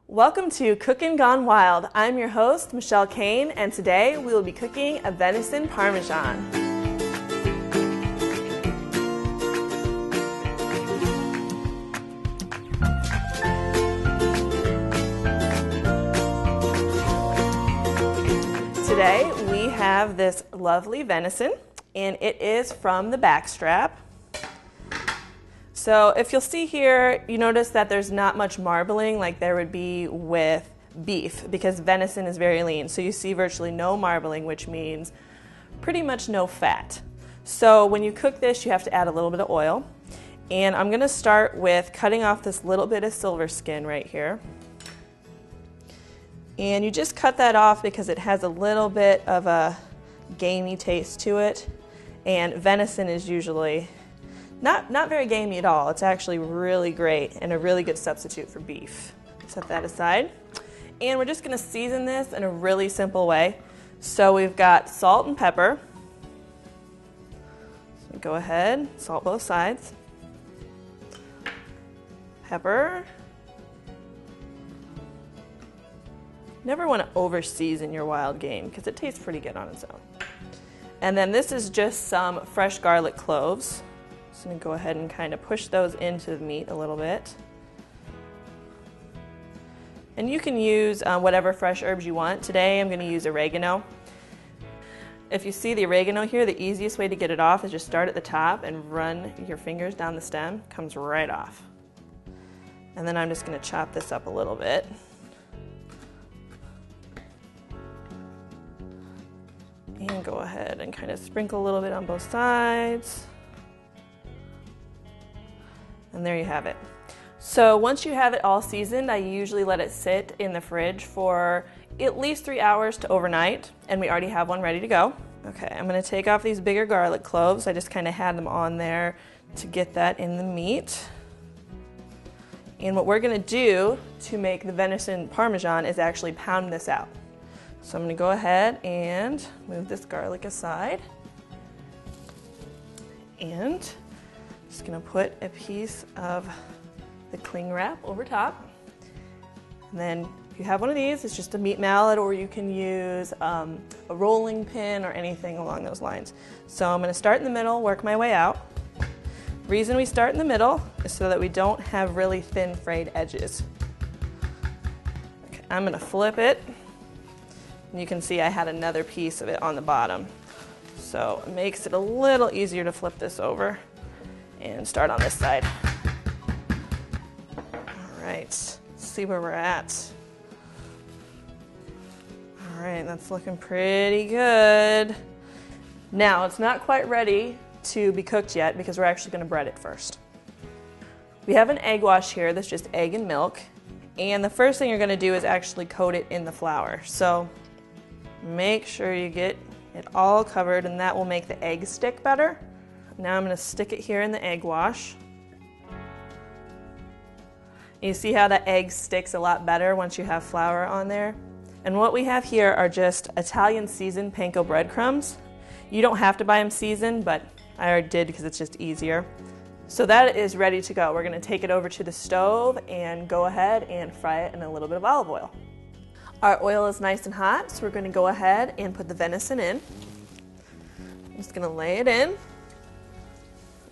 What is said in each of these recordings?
Welcome to CookIN Gone Wild. I'm your host, Michelle Kane, and today we will be cooking a venison parmesan. Today we have this lovely venison, and it is from the backstrap. So if you'll see here, you notice that there's not much marbling like there would be with beef because venison is very lean. So you see virtually no marbling, which means pretty much no fat. So when you cook this, you have to add a little bit of oil. And I'm going to start with cutting off this little bit of silver skin right here. And you just cut that off because it has a little bit of a gamey taste to it. And venison is usually not very gamey at all. It's actually really great and a really good substitute for beef. Set that aside. And we're just going to season this in a really simple way. So we've got salt and pepper. So go ahead, salt both sides. Pepper. Never want to over season your wild game because it tastes pretty good on its own. And then this is just some fresh garlic cloves. Just going to go ahead and kind of push those into the meat a little bit. And you can use whatever fresh herbs you want. Today I'm going to use oregano. If you see the oregano here, the easiest way to get it off is just start at the top and run your fingers down the stem. It comes right off. And then I'm just going to chop this up a little bit. And go ahead and kind of sprinkle a little bit on both sides. And there you have it. So once you have it all seasoned, I usually let it sit in the fridge for at least 3 hours to overnight, and we already have one ready to go. Okay, I'm going to take off these bigger garlic cloves. I just kind of had them on there to get that in the meat. And what we're going to do to make the venison parmesan is actually pound this out. So I'm going to go ahead and move this garlic aside. And just going to put a piece of the cling wrap over top. And then if you have one of these, it's just a meat mallet, or you can use a rolling pin or anything along those lines. So I'm going to start in the middle, work my way out. The reason we start in the middle is so that we don't have really thin frayed edges. Okay, I'm going to flip it. And you can see I had another piece of it on the bottom. So it makes it a little easier to flip this over and start on this side. All right, let's see where we're at. All right, that's looking pretty good. Now, it's not quite ready to be cooked yet because we're actually going to bread it first. We have an egg wash here that's just egg and milk. And the first thing you're going to do is actually coat it in the flour. So make sure you get it all covered, and that will make the egg stick better. Now I'm going to stick it here in the egg wash. You see how the egg sticks a lot better once you have flour on there? And what we have here are just Italian seasoned panko breadcrumbs. You don't have to buy them seasoned, but I already did because it's just easier. So that is ready to go. We're going to take it over to the stove and go ahead and fry it in a little bit of olive oil. Our oil is nice and hot, so we're going to go ahead and put the venison in. I'm just going to lay it in.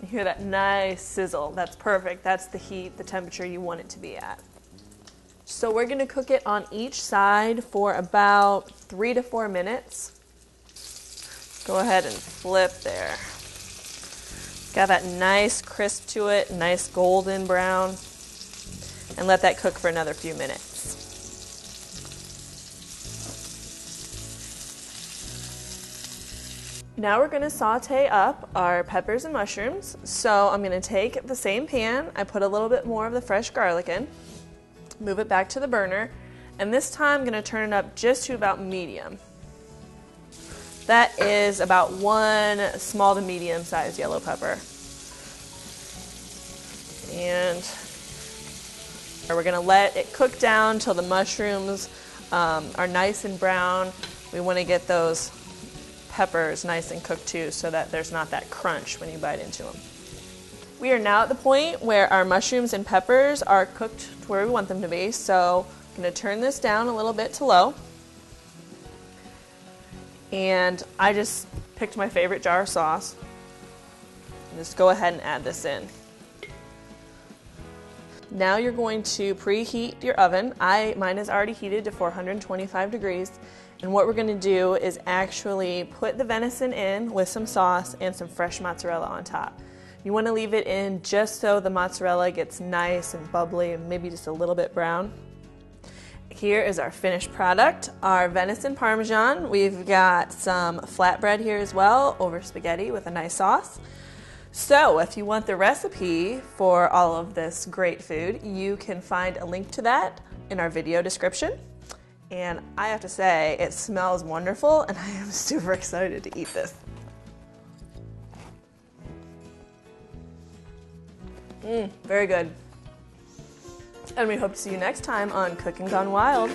You hear that nice sizzle. That's perfect. That's the heat, the temperature you want it to be at. So we're going to cook it on each side for about 3 to 4 minutes. Go ahead and flip there. Got that nice crisp to it, nice golden brown. And let that cook for another few minutes. Now we're going to saute up our peppers and mushrooms. So I'm going to take the same pan, I put a little bit more of the fresh garlic in, move it back to the burner, and this time I'm going to turn it up just to about medium. That is about 1 small to medium sized yellow pepper. And we're going to let it cook down till the mushrooms are nice and brown. We want to get those peppers nice and cooked too, so that there's not that crunch when you bite into them. We are now at the point where our mushrooms and peppers are cooked to where we want them to be. So I'm going to turn this down a little bit to low. And I just picked my favorite jar of sauce. And just go ahead and add this in. Now you're going to preheat your oven. Mine is already heated to 425 degrees. And what we're going to do is actually put the venison in with some sauce and some fresh mozzarella on top. You want to leave it in just so the mozzarella gets nice and bubbly and maybe just a little bit brown. Here is our finished product, our venison parmesan. We've got some flatbread here as well over spaghetti with a nice sauce. So if you want the recipe for all of this great food, you can find a link to that in our video description. And I have to say, it smells wonderful and I am super excited to eat this. Very good. And we hope to see you next time on CookIN Gone Wild.